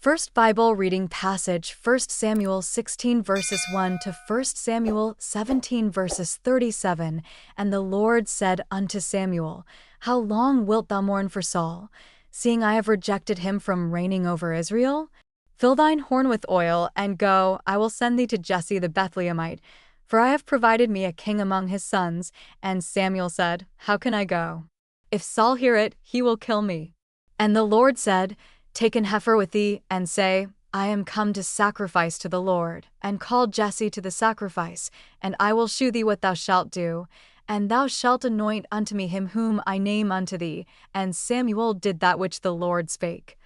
First Bible reading passage, 1 Samuel 16 verses 1 to 1 Samuel 17 verses 37. And the Lord said unto Samuel, How long wilt thou mourn for Saul, seeing I have rejected him from reigning over Israel? Fill thine horn with oil, and go, I will send thee to Jesse the Bethlehemite, for I have provided me a king among his sons. And Samuel said, How can I go? If Saul hear it, he will kill me. And the Lord said, Take an heifer with thee, and say, I am come to sacrifice to the Lord, and call Jesse to the sacrifice, and I will shew thee what thou shalt do, and thou shalt anoint unto me him whom I name unto thee. And Samuel did that which the Lord spake,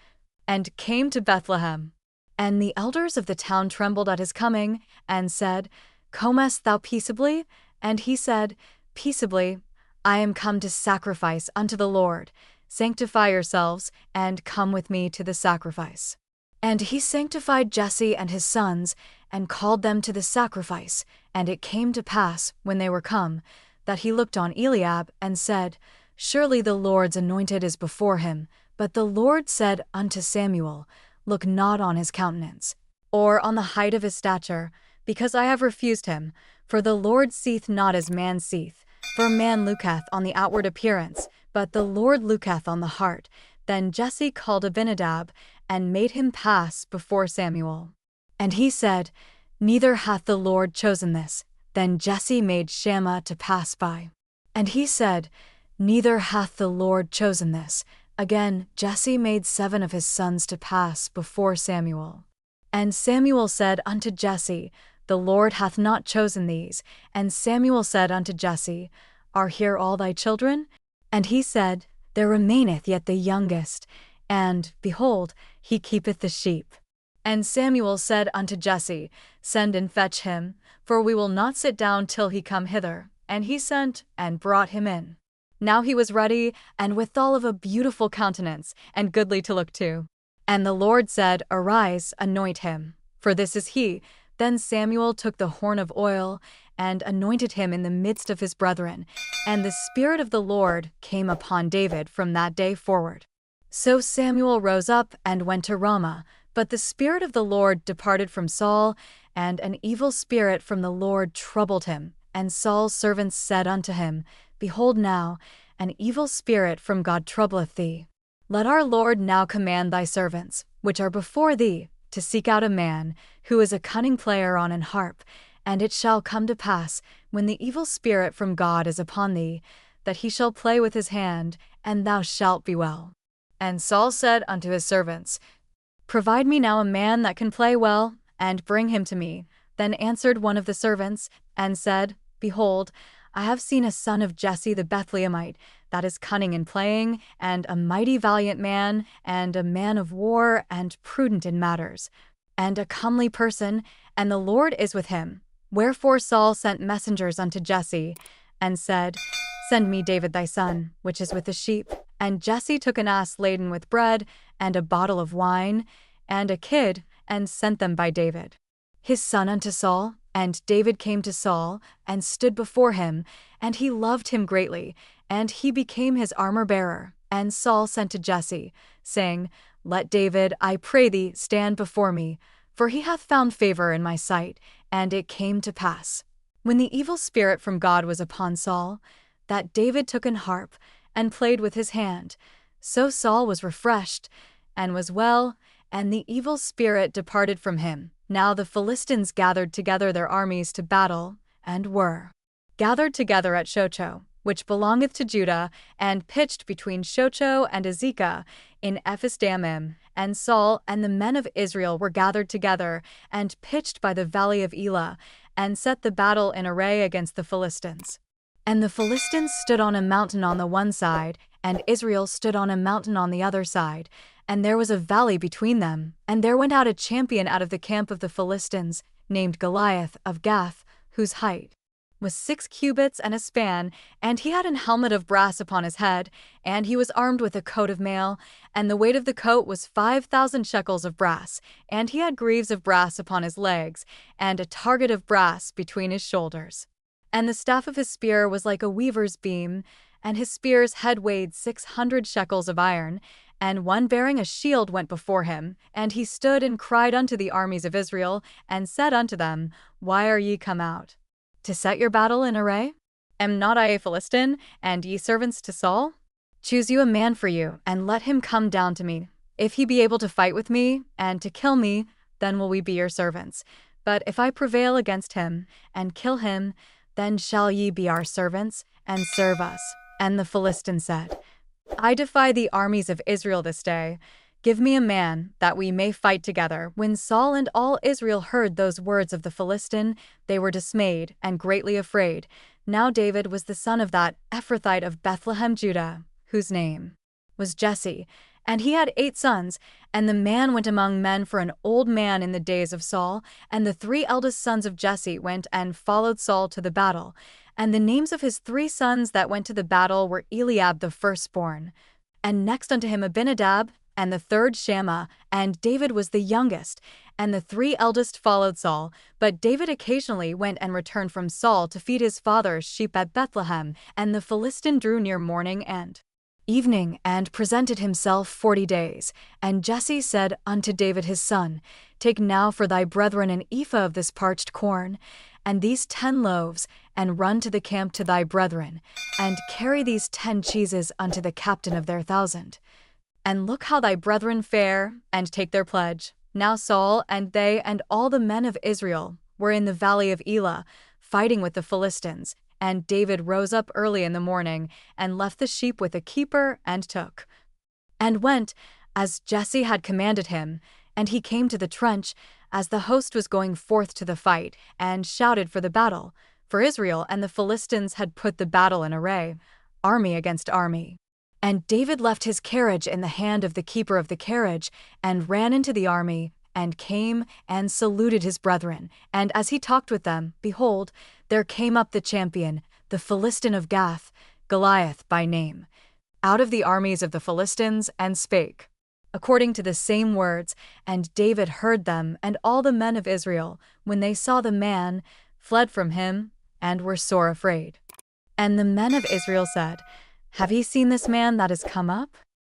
and came to Bethlehem. And the elders of the town trembled at his coming, and said, Comest thou peaceably? And he said, Peaceably. I am come to sacrifice unto the Lord. Sanctify yourselves, and come with me to the sacrifice. And he sanctified Jesse and his sons, and called them to the sacrifice. And it came to pass, when they were come, that he looked on Eliab, and said, Surely the Lord's anointed is before him. But the Lord said unto Samuel, Look not on his countenance, or on the height of his stature, because I have refused him. For the Lord seeth not as man seeth. For man looketh on the outward appearance, but the Lord looketh on the heart. Then Jesse called Abinadab, and made him pass before Samuel. And he said, Neither hath the Lord chosen this. Then Jesse made Shammah to pass by. And he said, Neither hath the Lord chosen this. Again Jesse made 7 of his sons to pass before Samuel. And Samuel said unto Jesse, The Lord hath not chosen these. And Samuel said unto Jesse, Are here all thy children? And he said, There remaineth yet the youngest, and, behold, he keepeth the sheep. And Samuel said unto Jesse, Send and fetch him, for we will not sit down till he come hither. And he sent, and brought him in. Now he was ruddy, and withal of a beautiful countenance, and goodly to look to. And the Lord said, Arise, anoint him, for this is he. Then Samuel took the horn of oil, and anointed him in the midst of his brethren. And the Spirit of the Lord came upon David from that day forward. So Samuel rose up and went to Ramah, but the Spirit of the Lord departed from Saul, and an evil spirit from the Lord troubled him. And Saul's servants said unto him, Behold now, an evil spirit from God troubleth thee. Let our Lord now command thy servants, which are before thee, to seek out a man, who is a cunning player on an harp. And it shall come to pass, when the evil spirit from God is upon thee, that he shall play with his hand, and thou shalt be well. And Saul said unto his servants, Provide me now a man that can play well, and bring him to me. Then answered one of the servants, and said, Behold, I have seen a son of Jesse the Bethlehemite, that is cunning in playing, and a mighty valiant man, and a man of war, and prudent in matters, and a comely person, and the Lord is with him. Wherefore Saul sent messengers unto Jesse, and said, Send me David thy son, which is with the sheep. And Jesse took an ass laden with bread, and a bottle of wine, and a kid, and sent them by David his son unto Saul. And David came to Saul, and stood before him, and he loved him greatly, and he became his armor-bearer. And Saul sent to Jesse, saying, Let David, I pray thee, stand before me, for he hath found favor in my sight. And it came to pass, when the evil spirit from God was upon Saul, that David took an harp, and played with his hand. So Saul was refreshed, and was well, and the evil spirit departed from him. Now the Philistines gathered together their armies to battle, and were gathered together at Shochoh, which belongeth to Judah, and pitched between Shochoh and Azekah in Ephes-dammim. And Saul and the men of Israel were gathered together, and pitched by the valley of Elah, and set the battle in array against the Philistines. And the Philistines stood on a mountain on the one side, and Israel stood on a mountain on the other side, and there was a valley between them. And there went out a champion out of the camp of the Philistines, named Goliath of Gath, whose height was 6 cubits and a span, and he had an helmet of brass upon his head, and he was armed with a coat of mail, and the weight of the coat was 5,000 shekels of brass, and he had greaves of brass upon his legs, and a target of brass between his shoulders. And the staff of his spear was like a weaver's beam, and his spear's head weighed 600 shekels of iron, and one bearing a shield went before him. And he stood and cried unto the armies of Israel, and said unto them, Why are ye come out? To set your battle in array? Am not I a Philistine, and ye servants to Saul? Choose you a man for you, and let him come down to me. If he be able to fight with me, and to kill me, then will we be your servants. But if I prevail against him, and kill him, then shall ye be our servants, and serve us. And the Philistine said, I defy the armies of Israel this day. Give me a man, that we may fight together. When Saul and all Israel heard those words of the Philistine, they were dismayed, and greatly afraid. Now David was the son of that Ephrathite of Bethlehem, Judah, whose name was Jesse. And he had 8 sons, and the man went among men for an old man in the days of Saul. And the 3 eldest sons of Jesse went and followed Saul to the battle. And the names of his 3 sons that went to the battle were Eliab the firstborn, and next unto him Abinadab, and the third Shammah, and David was the youngest. And the 3 eldest followed Saul, but David occasionally went and returned from Saul to feed his father's sheep at Bethlehem. And the Philistine drew near morning and evening, and presented himself 40 days. And Jesse said unto David his son, Take now for thy brethren an ephah of this parched corn, and these 10 loaves, and run to the camp to thy brethren, and carry these 10 cheeses unto the captain of their 1,000. And look how thy brethren fare, and take their pledge. Now Saul and they and all the men of Israel were in the valley of Elah, fighting with the Philistines. And David rose up early in the morning, and left the sheep with a keeper, and took, and went, as Jesse had commanded him. And he came to the trench, as the host was going forth to the fight, and shouted for the battle. For Israel and the Philistines had put the battle in array, army against army. And David left his carriage in the hand of the keeper of the carriage, and ran into the army, and came and saluted his brethren. And as he talked with them, behold, there came up the champion, the Philistine of Gath, Goliath by name, out of the armies of the Philistines, and spake according to the same words. And David heard them, and all the men of Israel, when they saw the man, fled from him, and were sore afraid. And the men of Israel said, Have ye seen this man that is come up?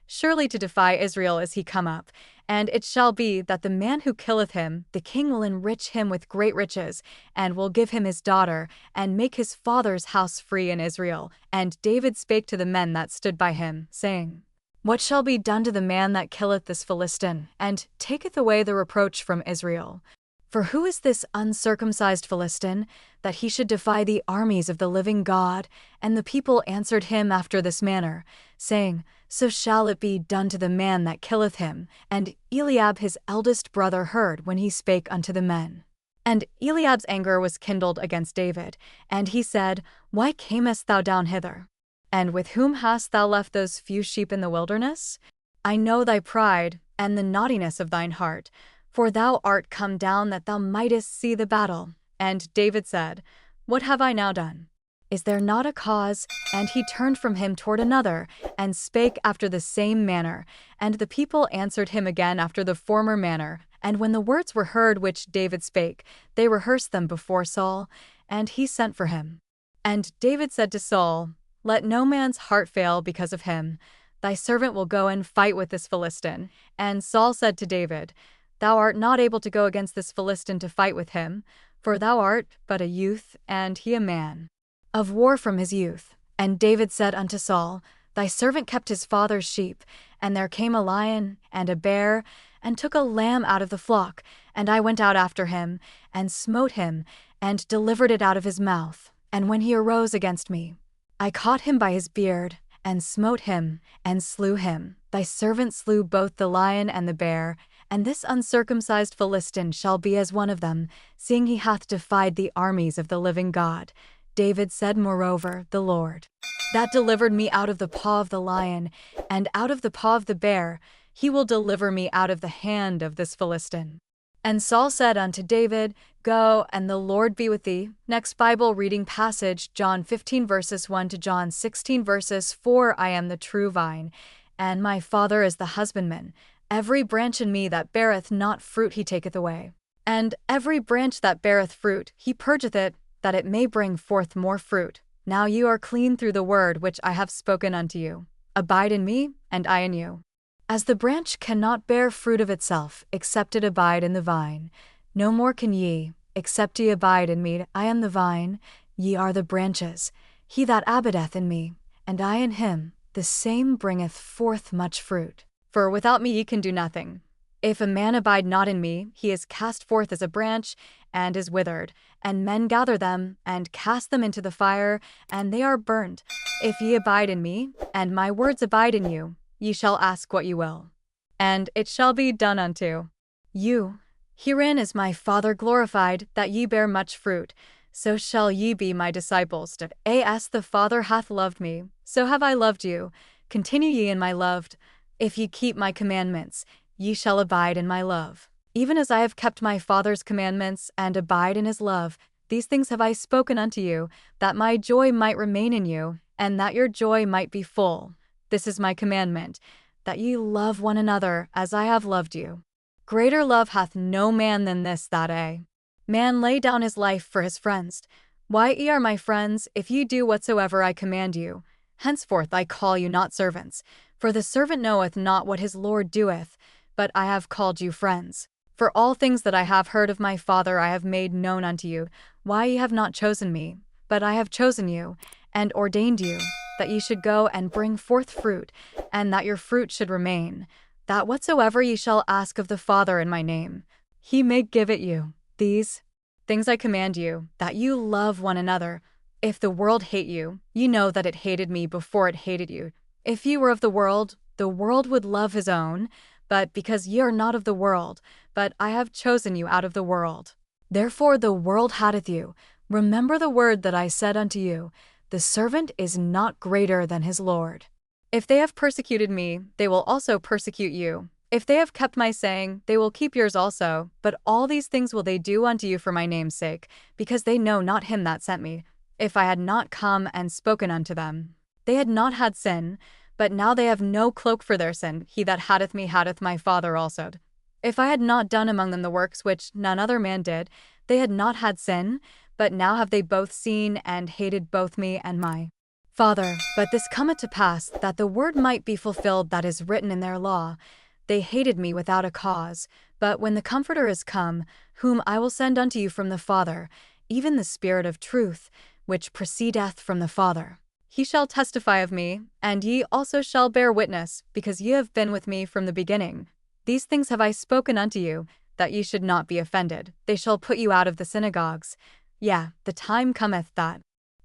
Surely to defy Israel is he come up. And it shall be that the man who killeth him, the king will enrich him with great riches, and will give him his daughter, and make his father's house free in Israel. And David spake to the men that stood by him, saying, What shall be done to the man that killeth this Philistine, and taketh away the reproach from Israel? For who is this uncircumcised Philistine, that he should defy the armies of the living God? And the people answered him after this manner, saying, So shall it be done to the man that killeth him. And Eliab his eldest brother heard when he spake unto the men. And Eliab's anger was kindled against David, and he said, Why camest thou down hither? And with whom hast thou left those few sheep in the wilderness? I know thy pride, and the naughtiness of thine heart, for thou art come down that thou mightest see the battle. And David said, What have I now done? Is there not a cause? And he turned from him toward another, and spake after the same manner. And the people answered him again after the former manner. And when the words were heard which David spake, they rehearsed them before Saul, and he sent for him. And David said to Saul, Let no man's heart fail because of him. Thy servant will go and fight with this Philistine. And Saul said to David, Thou art not able to go against this Philistine to fight with him, for thou art but a youth, and he a man of war from his youth. And David said unto Saul, Thy servant kept his father's sheep, and there came a lion and a bear, and took a lamb out of the flock, and I went out after him, and smote him, and delivered it out of his mouth. And when he arose against me, I caught him by his beard, and smote him, and slew him. Thy servant slew both the lion and the bear, and this uncircumcised Philistine shall be as one of them, seeing he hath defied the armies of the living God. David said moreover, The Lord that delivered me out of the paw of the lion, and out of the paw of the bear, he will deliver me out of the hand of this Philistine. And Saul said unto David, Go, and the Lord be with thee. Next Bible reading passage, John 15 verses 1 to John 16 verses 4. I am the true vine, and my Father is the husbandman. Every branch in me that beareth not fruit he taketh away. And every branch that beareth fruit he purgeth it, that it may bring forth more fruit. Now you are clean through the word which I have spoken unto you. Abide in me, and I in you. As the branch cannot bear fruit of itself, except it abide in the vine, no more can ye, except ye abide in me. I am the vine, ye are the branches. He that abideth in me, and I in him, the same bringeth forth much fruit. For without me ye can do nothing. If a man abide not in me, he is cast forth as a branch, and is withered, and men gather them, and cast them into the fire, and they are burned. If ye abide in me, and my words abide in you, ye shall ask what ye will, and it shall be done unto you. Herein is my Father glorified, that ye bear much fruit, so shall ye be my disciples. As the Father hath loved me, so have I loved you. Continue ye in my love. If ye keep my commandments, ye shall abide in my love. Even as I have kept my Father's commandments, and abide in his love, these things have I spoken unto you, that my joy might remain in you, and that your joy might be full. This is my commandment, that ye love one another as I have loved you. Greater love hath no man than this, that a man lay down his life for his friends. Why, ye are my friends, if ye do whatsoever I command you. Henceforth I call you not servants, for the servant knoweth not what his Lord doeth, but I have called you friends. For all things that I have heard of my Father I have made known unto you. Why ye have not chosen me, but I have chosen you, and ordained you, that ye should go and bring forth fruit, and that your fruit should remain, that whatsoever ye shall ask of the Father in my name, he may give it you. These things I command you, that you love one another. If the world hate you, ye know that it hated me before it hated you. If ye were of the world would love his own, but because ye are not of the world, but I have chosen you out of the world. Therefore the world hateth you. Remember the word that I said unto you, the servant is not greater than his Lord. If they have persecuted me, they will also persecute you. If they have kept my saying, they will keep yours also. But all these things will they do unto you for my name's sake, because they know not him that sent me. If I had not come and spoken unto them, they had not had sin, but now they have no cloak for their sin. He that hateth me hateth my Father also. If I had not done among them the works which none other man did, they had not had sin, but now have they both seen and hated both me and my Father. But this cometh to pass, that the word might be fulfilled that is written in their law, they hated me without a cause. But when the Comforter is come, whom I will send unto you from the Father, even the Spirit of truth, which proceedeth from the Father, he shall testify of me, and ye also shall bear witness, because ye have been with me from the beginning. These things have I spoken unto you, that ye should not be offended. They shall put you out of the synagogues. Yea, the time cometh that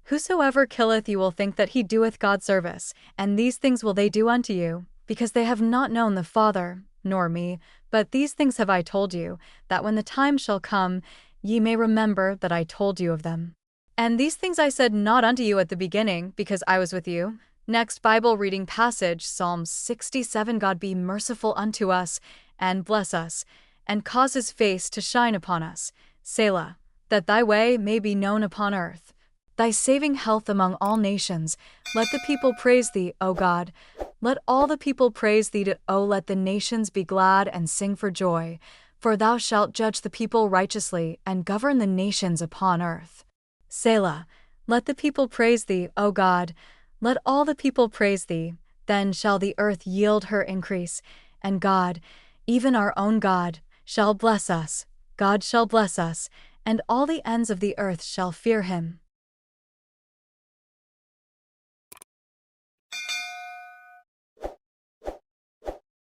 whosoever killeth you will think that he doeth God service, and these things will they do unto you, because they have not known the Father, nor me. But these things have I told you, that when the time shall come, ye may remember that I told you of them. And these things I said not unto you at the beginning, because I was with you. Next Bible reading passage, Psalm 67. God be merciful unto us, and bless us, and cause his face to shine upon us. Selah. That thy way may be known upon earth, thy saving health among all nations. Let the people praise thee, O God. Let all the people praise thee. O let the nations be glad and sing for joy, for thou shalt judge the people righteously, and govern the nations upon earth. Selah. Let the people praise thee, O God. Let all the people praise thee. Then shall the earth yield her increase, and God, even our own God, shall bless us. God shall bless us, and all the ends of the earth shall fear him.